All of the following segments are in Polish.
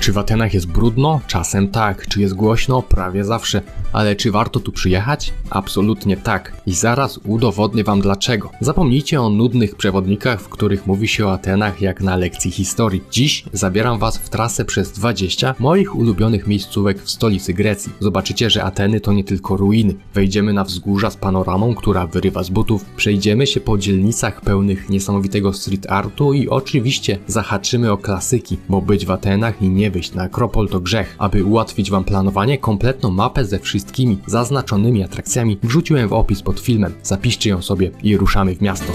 Czy w Atenach jest brudno? Czasem tak. Czy jest głośno? Prawie zawsze. Ale czy warto tu przyjechać? Absolutnie tak. I zaraz udowodnię wam dlaczego. Zapomnijcie o nudnych przewodnikach, w których mówi się o Atenach jak na lekcji historii. Dziś zabieram was w trasę przez 20 moich ulubionych miejscówek w stolicy Grecji. Zobaczycie, że Ateny to nie tylko ruiny. Wejdziemy na wzgórza z panoramą, która wyrywa z butów. Przejdziemy się po dzielnicach pełnych niesamowitego street artu i oczywiście zahaczymy o klasyki, bo być w Atenach i nie wyjść na Akropol to grzech. Aby ułatwić wam planowanie, kompletną mapę ze wszystkimi zaznaczonymi atrakcjami wrzuciłem w opis pod filmem. Zapiszcie ją sobie i ruszamy w miasto.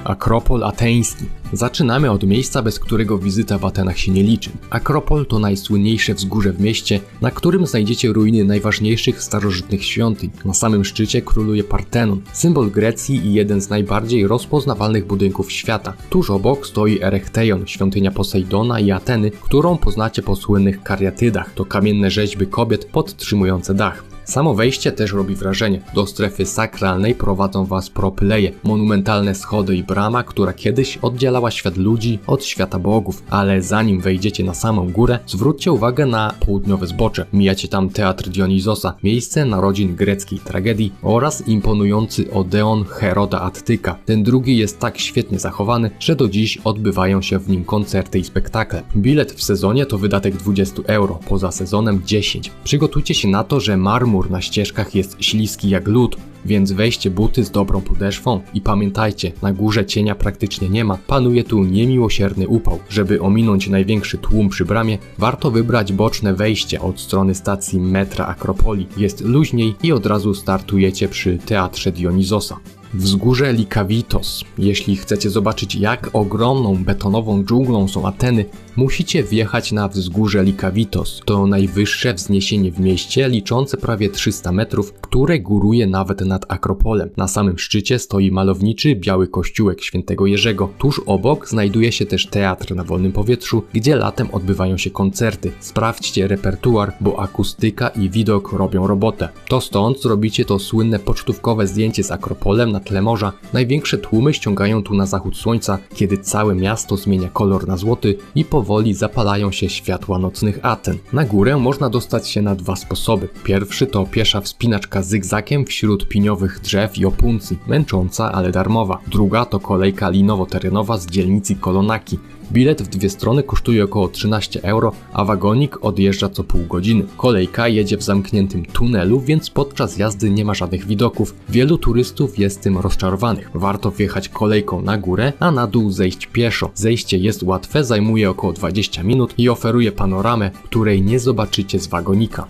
Akropol ateński. Zaczynamy od miejsca, bez którego wizyta w Atenach się nie liczy. Akropol to najsłynniejsze wzgórze w mieście, na którym znajdziecie ruiny najważniejszych starożytnych świątyń. Na samym szczycie króluje Partenon, symbol Grecji i jeden z najbardziej rozpoznawalnych budynków świata. Tuż obok stoi Erechteion, świątynia Posejdona i Ateny, którą poznacie po słynnych kariatydach. To kamienne rzeźby kobiet podtrzymujące dach. Samo wejście też robi wrażenie. Do strefy sakralnej prowadzą was propyleje, monumentalne schody i brama, która kiedyś oddzielała świat ludzi od świata bogów. Ale zanim wejdziecie na samą górę, zwróćcie uwagę na południowe zbocze. Mijacie tam teatr Dionizosa, miejsce narodzin greckiej tragedii oraz imponujący Odeon Heroda Attyka. Ten drugi jest tak świetnie zachowany, że do dziś odbywają się w nim koncerty i spektakle. Bilet w sezonie to wydatek 20 euro, poza sezonem 10. Przygotujcie się na to, że marmur na ścieżkach jest śliski jak lód, więc weźcie buty z dobrą podeszwą i pamiętajcie, na górze cienia praktycznie nie ma, panuje tu niemiłosierny upał. Żeby ominąć największy tłum przy bramie, warto wybrać boczne wejście od strony stacji metra Akropoli. Jest luźniej i od razu startujecie przy teatrze Dionizosa. Wzgórze Likavitos. Jeśli chcecie zobaczyć, jak ogromną betonową dżunglą są Ateny, musicie wjechać na wzgórze Likavitos. To najwyższe wzniesienie w mieście, liczące prawie 300 metrów, które góruje nawet nad Akropolem. Na samym szczycie stoi malowniczy biały kościółek świętego Jerzego. Tuż obok znajduje się też teatr na wolnym powietrzu, gdzie latem odbywają się koncerty. Sprawdźcie repertuar, bo akustyka i widok robią robotę. To stąd zrobicie to słynne pocztówkowe zdjęcie z Akropolem na tle morza. Największe tłumy ściągają tu na zachód słońca, kiedy całe miasto zmienia kolor na złoty i powoli zapalają się światła nocnych Aten. Na górę można dostać się na dwa sposoby. Pierwszy to piesza wspinaczka zygzakiem wśród piniowych drzew i opuncji, męcząca, ale darmowa. Druga to kolejka linowo-terenowa z dzielnicy Kolonaki. Bilet w dwie strony kosztuje około 13 euro, a wagonik odjeżdża co pół godziny. Kolejka jedzie w zamkniętym tunelu, więc podczas jazdy nie ma żadnych widoków. Wielu turystów jest tym rozczarowanych. Warto wjechać kolejką na górę, a na dół zejść pieszo. Zejście jest łatwe, zajmuje około 20 minut i oferuje panoramę, której nie zobaczycie z wagonika.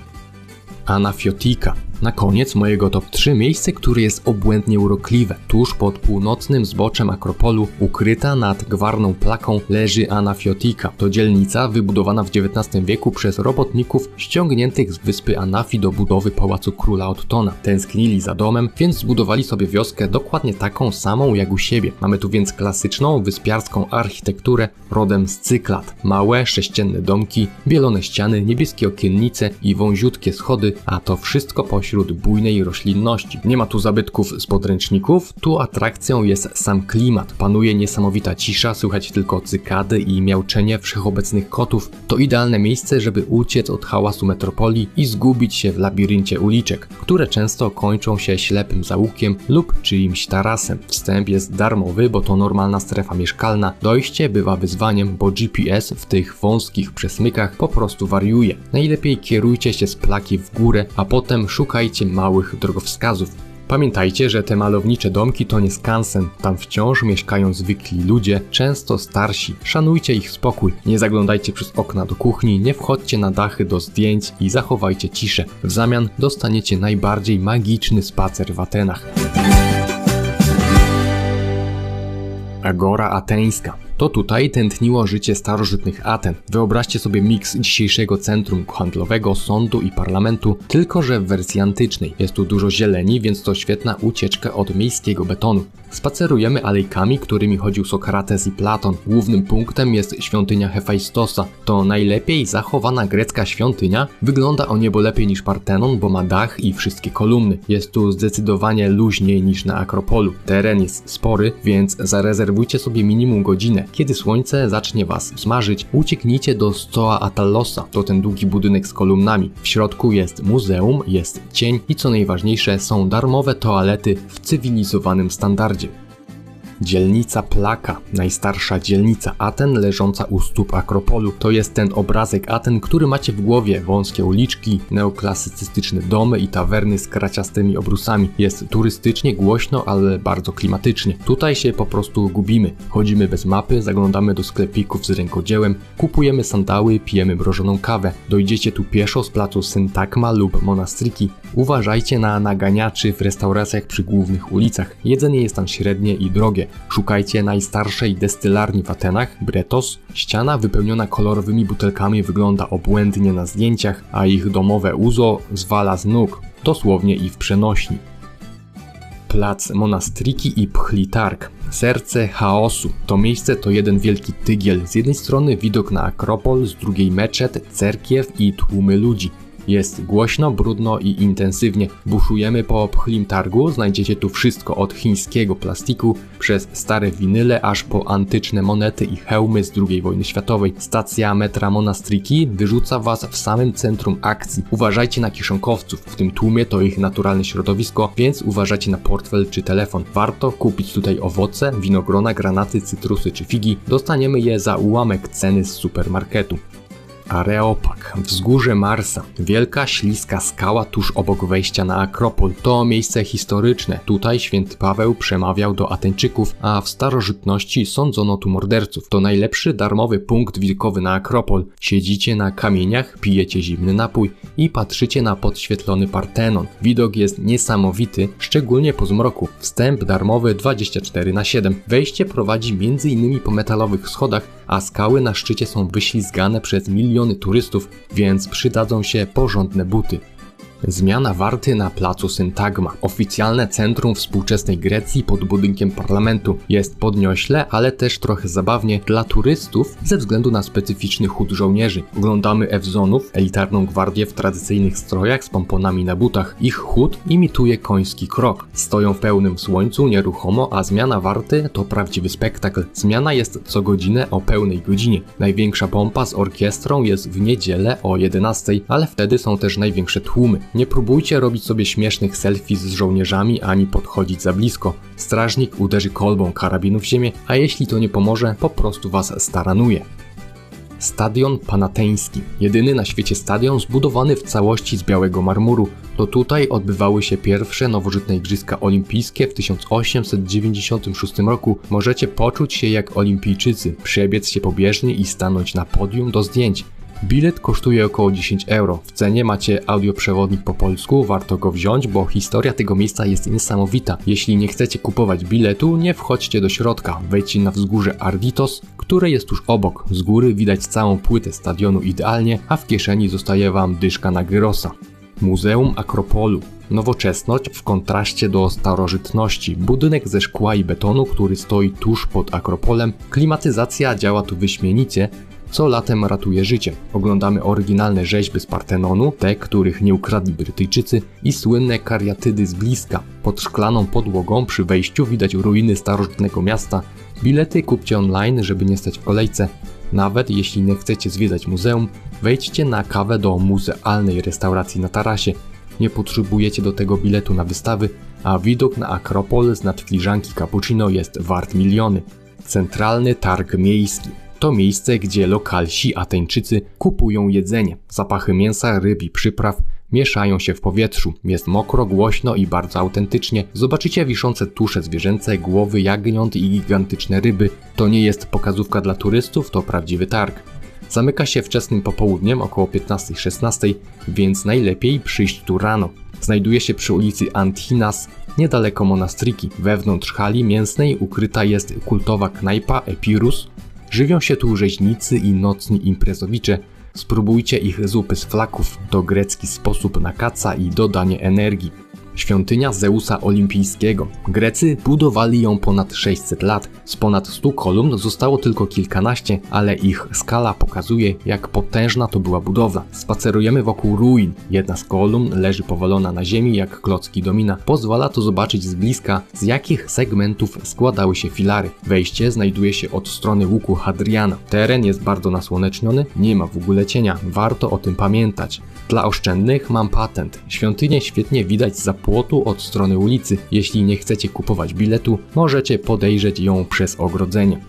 Anafiotika. Na koniec mojego top 3 miejsce, które jest obłędnie urokliwe. Tuż pod północnym zboczem Akropolu, ukryta nad gwarną plaką, leży Anafiotika. To dzielnica wybudowana w XIX wieku przez robotników ściągniętych z wyspy Anafi do budowy pałacu króla Ottona. Tęsknili za domem, więc zbudowali sobie wioskę dokładnie taką samą jak u siebie. Mamy tu więc klasyczną, wyspiarską architekturę rodem z Cyklat. Małe, sześcienne domki, bielone ściany, niebieskie okiennice i wąziutkie schody, a to wszystko pośród bujnej roślinności. Nie ma tu zabytków z podręczników, tu atrakcją jest sam klimat. Panuje niesamowita cisza, słychać tylko cykady i miauczenie wszechobecnych kotów. To idealne miejsce, żeby uciec od hałasu metropolii i zgubić się w labiryncie uliczek, które często kończą się ślepym zaułkiem lub czyimś tarasem. Wstęp jest darmowy, bo to normalna strefa mieszkalna. Dojście bywa wyzwaniem, bo GPS w tych wąskich przesmykach po prostu wariuje. Najlepiej kierujcie się z plaki w górę, a potem szukajcie małych drogowskazów. Pamiętajcie, że te malownicze domki to nie skansen. Tam wciąż mieszkają zwykli ludzie, często starsi. Szanujcie ich spokój. Nie zaglądajcie przez okna do kuchni, nie wchodźcie na dachy do zdjęć i zachowajcie ciszę. W zamian dostaniecie najbardziej magiczny spacer w Atenach. Agora ateńska. To tutaj tętniło życie starożytnych Aten. Wyobraźcie sobie miks dzisiejszego centrum handlowego, sądu i parlamentu, tylko że w wersji antycznej. Jest tu dużo zieleni, więc to świetna ucieczka od miejskiego betonu. Spacerujemy alejkami, którymi chodził Sokrates i Platon. Głównym punktem jest świątynia Hefajstosa. To najlepiej zachowana grecka świątynia. Wygląda o niebo lepiej niż Partenon, bo ma dach i wszystkie kolumny. Jest tu zdecydowanie luźniej niż na Akropolu. Teren jest spory, więc zarezerwujcie sobie minimum godzinę. Kiedy słońce zacznie was smażyć, ucieknijcie do Stoa Atallosa. To ten długi budynek z kolumnami. W środku jest muzeum, jest cień i co najważniejsze, są darmowe toalety w cywilizowanym standardzie. Dzielnica Plaka, najstarsza dzielnica Aten leżąca u stóp Akropolu. To jest ten obrazek Aten, który macie w głowie. Wąskie uliczki, neoklasycystyczne domy i tawerny z kraciastymi obrusami. Jest turystycznie, głośno, ale bardzo klimatycznie. Tutaj się po prostu gubimy. Chodzimy bez mapy, zaglądamy do sklepików z rękodziełem, kupujemy sandały, pijemy mrożoną kawę. Dojdziecie tu pieszo z placu Syntagma lub Monastriki. Uważajcie na naganiaczy w restauracjach przy głównych ulicach. Jedzenie jest tam średnie i drogie. Szukajcie najstarszej destylarni w Atenach, Bretos. Ściana wypełniona kolorowymi butelkami wygląda obłędnie na zdjęciach, a ich domowe uzo zwala z nóg, dosłownie i w przenośni. Plac Monastriki i Pchlitark. Serce chaosu. To miejsce to jeden wielki tygiel. Z jednej strony widok na Akropol, z drugiej meczet, cerkiew i tłumy ludzi. Jest głośno, brudno i intensywnie. Buszujemy po Pchlim Targu, znajdziecie tu wszystko od chińskiego plastiku, przez stare winyle, aż po antyczne monety i hełmy z II wojny światowej. Stacja metra Monastriki wyrzuca was w samym centrum akcji. Uważajcie na kiszonkowców, w tym tłumie to ich naturalne środowisko, więc uważajcie na portfel czy telefon. Warto kupić tutaj owoce, winogrona, granaty, cytrusy czy figi. Dostaniemy je za ułamek ceny z supermarketu. Areopag, wzgórze Marsa, wielka śliska skała tuż obok wejścia na Akropol. To miejsce historyczne. Tutaj święty Paweł przemawiał do Ateńczyków, a w starożytności sądzono tu morderców. To najlepszy darmowy punkt widokowy na Akropol. Siedzicie na kamieniach, pijecie zimny napój i patrzycie na podświetlony Partenon. Widok jest niesamowity, szczególnie po zmroku. Wstęp darmowy 24/7. Wejście prowadzi m.in. po metalowych schodach, a skały na szczycie są wyślizgane przez miliony turystów, więc przydadzą się porządne buty. Zmiana warty na placu Syntagma. Oficjalne centrum współczesnej Grecji pod budynkiem parlamentu. Jest podniośle, ale też trochę zabawnie dla turystów ze względu na specyficzny chód żołnierzy. Oglądamy Ewzonów, elitarną gwardię w tradycyjnych strojach z pomponami na butach. Ich chód imituje koński krok. Stoją w pełnym słońcu, nieruchomo, a zmiana warty to prawdziwy spektakl. Zmiana jest co godzinę o pełnej godzinie. Największa pompa z orkiestrą jest w niedzielę o 11, ale wtedy są też największe tłumy. Nie próbujcie robić sobie śmiesznych selfie z żołnierzami ani podchodzić za blisko. Strażnik uderzy kolbą karabinu w ziemię, a jeśli to nie pomoże, po prostu was staranuje. Stadion Panateński. Jedyny na świecie stadion zbudowany w całości z białego marmuru. To tutaj odbywały się pierwsze nowożytne Igrzyska Olimpijskie w 1896 roku. Możecie poczuć się jak olimpijczycy, przebiec się pobieżnie i stanąć na podium do zdjęć. Bilet kosztuje około 10 euro. W cenie macie audioprzewodnik po polsku, warto go wziąć, bo historia tego miejsca jest niesamowita. Jeśli nie chcecie kupować biletu, nie wchodźcie do środka. Wejdźcie na wzgórze Arditos, które jest tuż obok. Z góry widać całą płytę stadionu idealnie, a w kieszeni zostaje wam dyszka na gyrosa. Muzeum Akropolu. Nowoczesność w kontraście do starożytności. Budynek ze szkła i betonu, który stoi tuż pod Akropolem. Klimatyzacja działa tu wyśmienicie, co latem ratuje życie. Oglądamy oryginalne rzeźby z Partenonu, te, których nie ukradli Brytyjczycy, i słynne kariatydy z bliska. Pod szklaną podłogą przy wejściu widać ruiny starożytnego miasta. Bilety kupcie online, żeby nie stać w kolejce. Nawet jeśli nie chcecie zwiedzać muzeum, wejdźcie na kawę do muzealnej restauracji na tarasie. Nie potrzebujecie do tego biletu na wystawy, a widok na Akropol z nad filiżanki cappuccino jest wart miliony. Centralny Targ Miejski. To miejsce, gdzie lokalsi Ateńczycy kupują jedzenie. Zapachy mięsa, ryb i przypraw mieszają się w powietrzu. Jest mokro, głośno i bardzo autentycznie. Zobaczycie wiszące tusze zwierzęce, głowy jagniąt i gigantyczne ryby. To nie jest pokazówka dla turystów, to prawdziwy targ. Zamyka się wczesnym popołudniem, około 15-16, więc najlepiej przyjść tu rano. Znajduje się przy ulicy Antinas, niedaleko Monastriki. Wewnątrz hali mięsnej ukryta jest kultowa knajpa Epirus. Żywią się tu rzeźnicy i nocni imprezowicze. Spróbujcie ich zupy z flaków. To grecki sposób na kaca i dodanie energii. Świątynia Zeusa Olimpijskiego. Grecy budowali ją ponad 600 lat. Z ponad 100 kolumn zostało tylko kilkanaście, ale ich skala pokazuje, jak potężna to była budowla. Spacerujemy wokół ruin. Jedna z kolumn leży powalona na ziemi jak klocki domina. Pozwala to zobaczyć z bliska, z jakich segmentów składały się filary. Wejście znajduje się od strony łuku Hadriana. Teren jest bardzo nasłoneczniony, nie ma w ogóle cienia. Warto o tym pamiętać. Dla oszczędnych mam patent. Świątynię świetnie widać zza płotu od strony ulicy. Jeśli nie chcecie kupować biletu, możecie podejrzeć ją przez ogrodzenie.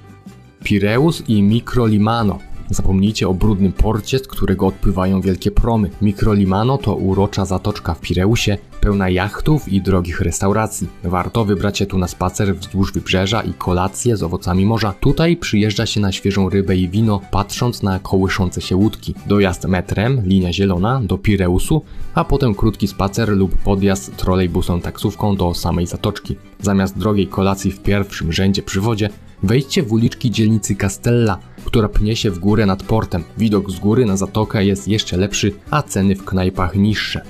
Pireus i Mikrolimano. Zapomnijcie o brudnym porcie, z którego odpływają wielkie promy. Mikrolimano to urocza zatoczka w Pireusie, pełna jachtów i drogich restauracji. Warto wybrać się tu na spacer wzdłuż wybrzeża i kolację z owocami morza. Tutaj przyjeżdża się na świeżą rybę i wino, patrząc na kołyszące się łódki. Dojazd metrem, linia zielona, do Pireusu, a potem krótki spacer lub podjazd trolejbusem taksówką do samej zatoczki. Zamiast drogiej kolacji w pierwszym rzędzie przy wodzie, wejdźcie w uliczki dzielnicy Castella, która pnie się w górę nad portem. Widok z góry na zatokę jest jeszcze lepszy, a ceny w knajpach niższe.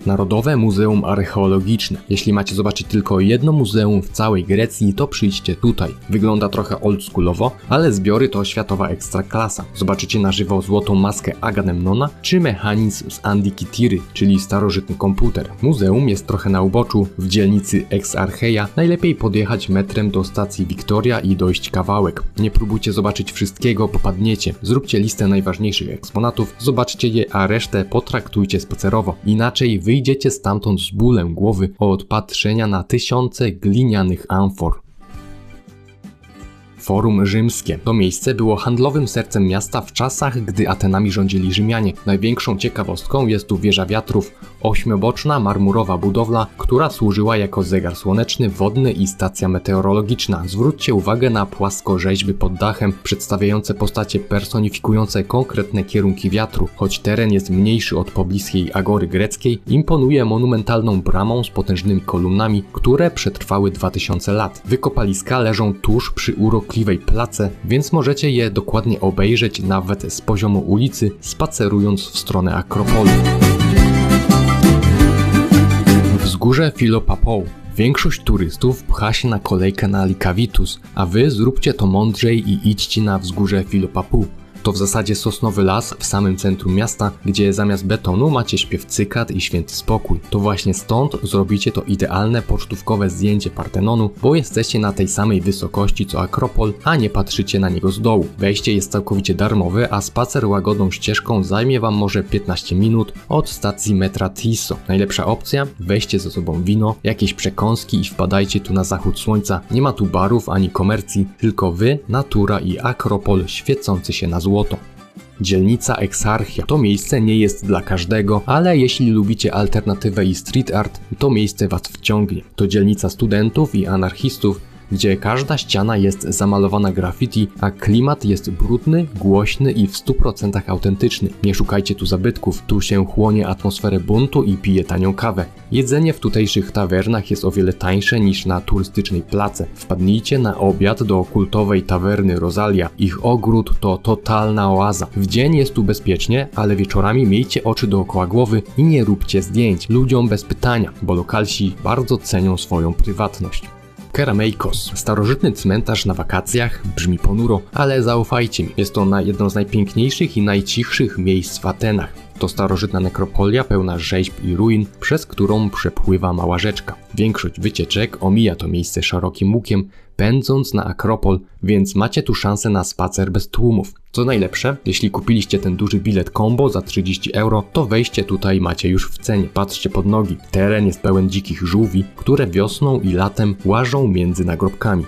Narodowe Muzeum Archeologiczne. Jeśli macie zobaczyć tylko jedno muzeum w całej Grecji, to przyjdźcie tutaj. Wygląda trochę oldschoolowo, ale zbiory to światowa ekstraklasa. Zobaczycie na żywo złotą maskę Agamemnona czy mechanizm z Antikytiry, czyli starożytny komputer. Muzeum jest trochę na uboczu, w dzielnicy Exarcheia. Najlepiej podjechać metrem do stacji Victoria i dojść kawałek. Nie próbujcie zobaczyć wszystkiego, popadniecie. Zróbcie listę najważniejszych eksponatów, zobaczcie je, a resztę potraktujcie spacerowo. Inaczej wyjdziecie stamtąd z bólem głowy od patrzenia na tysiące glinianych amfor. Forum Rzymskie. To miejsce było handlowym sercem miasta w czasach, gdy Atenami rządzili Rzymianie. Największą ciekawostką jest tu wieża wiatrów, ośmioboczna marmurowa budowla, która służyła jako zegar słoneczny, wodny i stacja meteorologiczna. Zwróćcie uwagę na płaskorzeźby pod dachem, przedstawiające postacie personifikujące konkretne kierunki wiatru. Choć teren jest mniejszy od pobliskiej agory greckiej, imponuje monumentalną bramą z potężnymi kolumnami, które przetrwały 2000 lat. Wykopaliska leżą tuż przy urokliwej place, więc możecie je dokładnie obejrzeć nawet z poziomu ulicy, spacerując w stronę Akropolu. Wzgórze Filopapou. Większość turystów pcha się na kolejkę na Lycabettus, a wy zróbcie to mądrzej i idźcie na wzgórze Filopapou. To w zasadzie sosnowy las w samym centrum miasta, gdzie zamiast betonu macie śpiew cykad i święty spokój. To właśnie stąd zrobicie to idealne pocztówkowe zdjęcie Partenonu, bo jesteście na tej samej wysokości co Akropol, a nie patrzycie na niego z dołu. Wejście jest całkowicie darmowe, a spacer łagodną ścieżką zajmie wam może 15 minut od stacji metra Tiso. Najlepsza opcja? Weźcie ze sobą wino, jakieś przekąski i wpadajcie tu na zachód słońca. Nie ma tu barów ani komercji, tylko wy, natura i Akropol świecący się na złoto. Dzielnica Exarchia. To miejsce nie jest dla każdego, ale jeśli lubicie alternatywę i street art, to miejsce was wciągnie. To dzielnica studentów i anarchistów, gdzie każda ściana jest zamalowana graffiti, a klimat jest brudny, głośny i w 100% autentyczny. Nie szukajcie tu zabytków, tu się chłonie atmosferę buntu i pije tanią kawę. Jedzenie w tutejszych tawernach jest o wiele tańsze niż na turystycznej place. Wpadnijcie na obiad do kultowej tawerny Rosalia. Ich ogród to totalna oaza. W dzień jest tu bezpiecznie, ale wieczorami miejcie oczy dookoła głowy i nie róbcie zdjęć ludziom bez pytania, bo lokalsi bardzo cenią swoją prywatność. Kerameikos. Starożytny cmentarz na wakacjach, brzmi ponuro, ale zaufajcie mi, jest to jedno z najpiękniejszych i najcichszych miejsc w Atenach. To starożytna nekropolia pełna rzeźb i ruin, przez którą przepływa mała rzeczka. Większość wycieczek omija to miejsce szerokim łukiem, pędząc na Akropol, więc macie tu szansę na spacer bez tłumów. Co najlepsze, jeśli kupiliście ten duży bilet combo za 30 euro, to wejście tutaj macie już w cenie. Patrzcie pod nogi. Teren jest pełen dzikich żółwi, które wiosną i latem łażą między nagrobkami.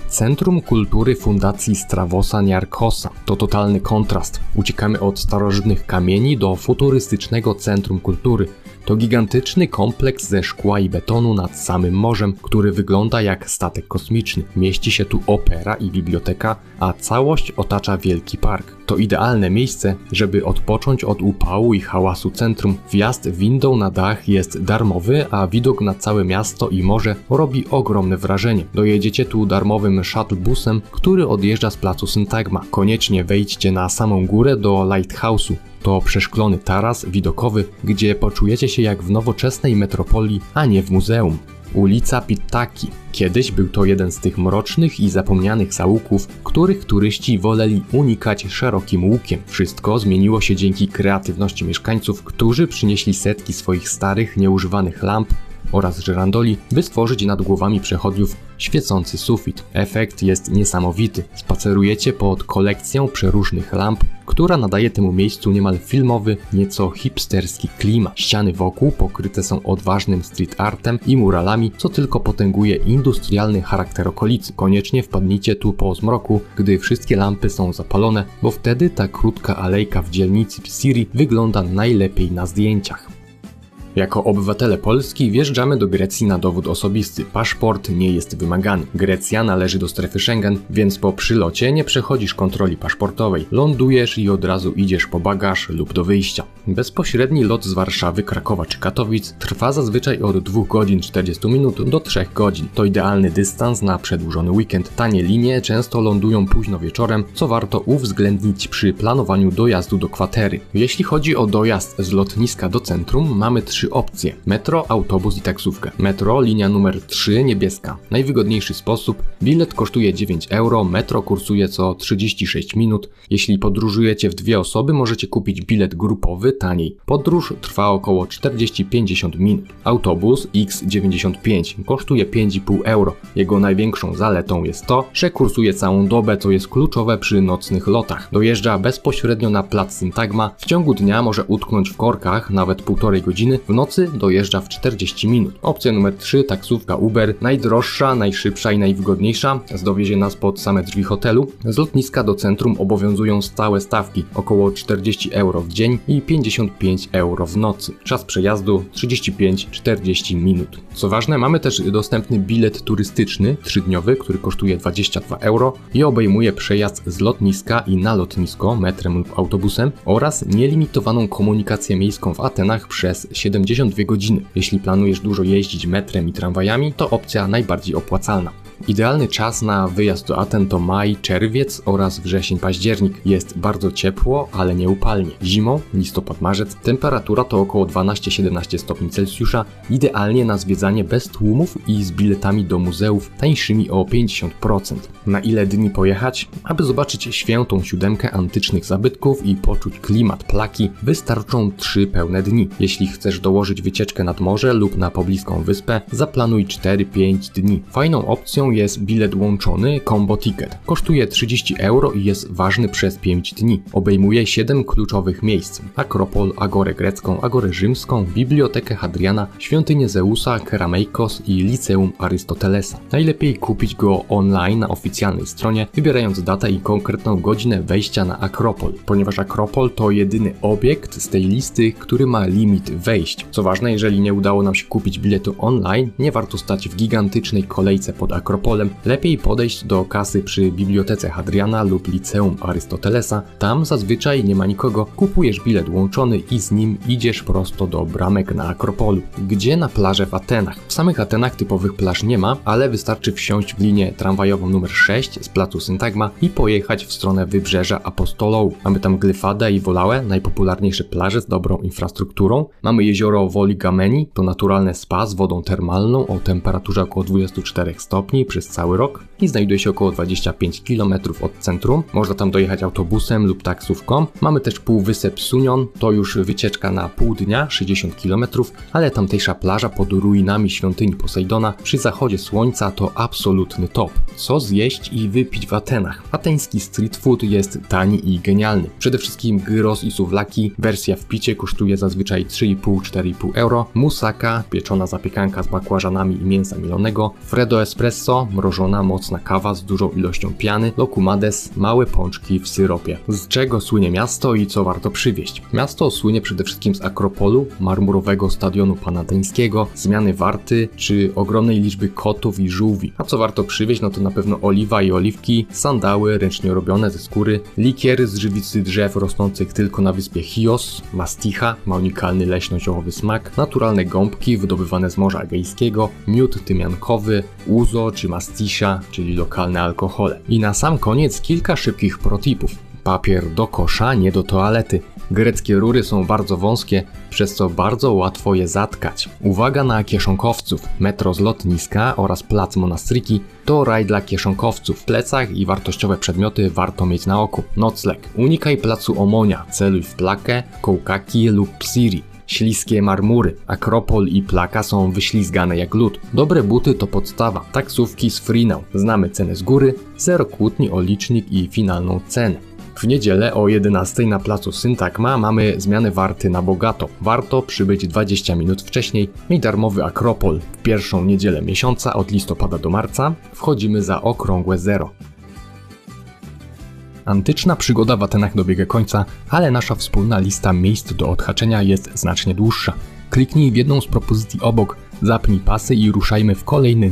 Centrum Kultury Fundacji Stravosa Niarchosa. To totalny kontrast. Uciekamy od starożytnych kamieni do futurystycznego Centrum Kultury. To gigantyczny kompleks ze szkła i betonu nad samym morzem, który wygląda jak statek kosmiczny. Mieści się tu opera i biblioteka, a całość otacza wielki park. To idealne miejsce, żeby odpocząć od upału i hałasu centrum. Wjazd windą na dach jest darmowy, a widok na całe miasto i morze robi ogromne wrażenie. Dojedziecie tu darmowym shuttlebusem, który odjeżdża z placu Syntagma. Koniecznie wejdźcie na samą górę do Lighthouse'u. to przeszklony taras widokowy, gdzie poczujecie się jak w nowoczesnej metropolii, a nie w muzeum. Ulica Pitaki. Kiedyś był to jeden z tych mrocznych i zapomnianych zaułków, których turyści woleli unikać szerokim łukiem. Wszystko zmieniło się dzięki kreatywności mieszkańców, którzy przynieśli setki swoich starych, nieużywanych lamp oraz żyrandoli, by stworzyć nad głowami przechodniów świecący sufit. Efekt jest niesamowity. Spacerujecie pod kolekcją przeróżnych lamp, która nadaje temu miejscu niemal filmowy, nieco hipsterski klimat. Ściany wokół pokryte są odważnym street artem i muralami, co tylko potęguje industrialny charakter okolicy. Koniecznie wpadnijcie tu po zmroku, gdy wszystkie lampy są zapalone, bo wtedy ta krótka alejka w dzielnicy Psiri wygląda najlepiej na zdjęciach. Jako obywatele Polski wjeżdżamy do Grecji na dowód osobisty. Paszport nie jest wymagany. Grecja należy do strefy Schengen, więc po przylocie nie przechodzisz kontroli paszportowej. Lądujesz i od razu idziesz po bagaż lub do wyjścia. Bezpośredni lot z Warszawy, Krakowa czy Katowic trwa zazwyczaj od 2 godzin 40 minut do 3 godzin. To idealny dystans na przedłużony weekend. Tanie linie często lądują późno wieczorem, co warto uwzględnić przy planowaniu dojazdu do kwatery. Jeśli chodzi o dojazd z lotniska do centrum, mamy 3 opcje: metro, autobus i taksówkę. Metro, linia numer 3, niebieska. Najwygodniejszy sposób. Bilet kosztuje 9 euro, metro kursuje co 36 minut. Jeśli podróżujecie w 2 osoby, możecie kupić bilet grupowy taniej. Podróż trwa około 40-50 minut. Autobus X95 kosztuje 5,5 euro. Jego największą zaletą jest to, że kursuje całą dobę, co jest kluczowe przy nocnych lotach. Dojeżdża bezpośrednio na plac Syntagma. W ciągu dnia może utknąć w korkach nawet 1,5 godziny. W nocy dojeżdża w 40 minut. Opcja numer 3, taksówka Uber. Najdroższa, najszybsza i najwygodniejsza. Dowiezie nas pod same drzwi hotelu. Z lotniska do centrum obowiązują stałe stawki. Około 40 euro w dzień i 55 euro w nocy. Czas przejazdu 35-40 minut. Co ważne, mamy też dostępny bilet turystyczny 3-dniowy, który kosztuje 22 euro i obejmuje przejazd z lotniska i na lotnisko metrem lub autobusem oraz nielimitowaną komunikację miejską w Atenach przez 72 godziny. Jeśli planujesz dużo jeździć metrem i tramwajami, to opcja najbardziej opłacalna. Idealny czas na wyjazd do Aten to maj, czerwiec oraz wrzesień, październik. Jest bardzo ciepło, ale nie upalnie. Zimą, listopad, marzec, temperatura to około 12-17 stopni Celsjusza, idealnie na zwiedzanie bez tłumów i z biletami do muzeów tańszymi o 50%. Na ile dni pojechać? Aby zobaczyć świętą siódemkę antycznych zabytków i poczuć klimat Plaki, wystarczą 3 pełne dni. Jeśli chcesz dołożyć wycieczkę nad morze lub na pobliską wyspę, zaplanuj 4-5 dni. Fajną opcją jest bilet łączony Combo Ticket. Kosztuje 30 euro i jest ważny przez 5 dni. Obejmuje 7 kluczowych miejsc: Akropol, Agorę Grecką, Agorę Rzymską, Bibliotekę Hadriana, Świątynię Zeusa, Kerameikos i Liceum Arystotelesa. Najlepiej kupić go online na oficjalnej stronie, wybierając datę i konkretną godzinę wejścia na Akropol, ponieważ Akropol to jedyny obiekt z tej listy, który ma limit wejść. Co ważne, jeżeli nie udało nam się kupić biletu online, nie warto stać w gigantycznej kolejce pod Akropolem. Lepiej podejść do kasy przy Bibliotece Hadriana lub Liceum Arystotelesa. Tam zazwyczaj nie ma nikogo. Kupujesz bilet łączony i z nim idziesz prosto do bramek na Akropolu. Gdzie na plażę w Atenach? W samych Atenach typowych plaż nie ma, ale wystarczy wsiąść w linię tramwajową numer 6 z placu Syntagma i pojechać w stronę wybrzeża Apostolou. Mamy tam Glyfadę i Wolałę, najpopularniejsze plaże z dobrą infrastrukturą. Mamy jezioro Voligameni, to naturalne spa z wodą termalną o temperaturze około 24 stopni przez cały rok i znajduje się około 25 km od centrum. Można tam dojechać autobusem lub taksówką. Mamy też półwysep Sunion, to już wycieczka na pół dnia, 60 km, ale tamtejsza plaża pod ruinami świątyni Posejdona przy zachodzie słońca to absolutny top. Co zjeść i wypić w Atenach? Ateński street food jest tani i genialny. Przede wszystkim gyros i suwlaki. Wersja w picie kosztuje zazwyczaj 3,5-4,5 euro. Moussaka, pieczona zapiekanka z bakłażanami i mięsa mielonego. Freddo espresso, mrożona, mocna kawa z dużą ilością piany. Lokumades, małe pączki w syropie. Z czego słynie miasto i co warto przywieźć? Miasto słynie przede wszystkim z Akropolu, marmurowego stadionu panateńskiego, zmiany warty czy ogromnej liczby kotów i żółwi. A co warto przywieźć? No to na pewno oliwa i oliwki, sandały ręcznie robione ze skóry, likiery z żywicy drzew rosnących tylko na wyspie Chios, masticha, ma unikalny leśno-ziołowy smak, naturalne gąbki wydobywane z Morza Egejskiego, miód tymiankowy, uzo czy mastisza, czyli lokalne alkohole. I na sam koniec kilka szybkich protipów. Papier do kosza, nie do toalety. Greckie rury są bardzo wąskie, przez co bardzo łatwo je zatkać. Uwaga na kieszonkowców. Metro z lotniska oraz plac Monastriki to raj dla kieszonkowców. W plecach i wartościowe przedmioty warto mieć na oku. Nocleg. Unikaj placu Omonia. Celuj w Plakę, Kołkaki lub Psiri. Śliskie marmury. Akropol i Plaka są wyślizgane jak lód. Dobre buty to podstawa. Taksówki z Freenau. Znamy cenę z góry, zero kłótni o licznik i finalną cenę. W niedzielę o 11 na placu Syntagma mamy zmianę warty na bogato. Warto przybyć 20 minut wcześniej i darmowy Akropol. W pierwszą niedzielę miesiąca od listopada do marca wchodzimy za okrągłe zero. Antyczna przygoda w Atenach dobiega końca, ale nasza wspólna lista miejsc do odhaczenia jest znacznie dłuższa. Kliknij w jedną z propozycji obok, zapnij pasy i ruszajmy w kolejny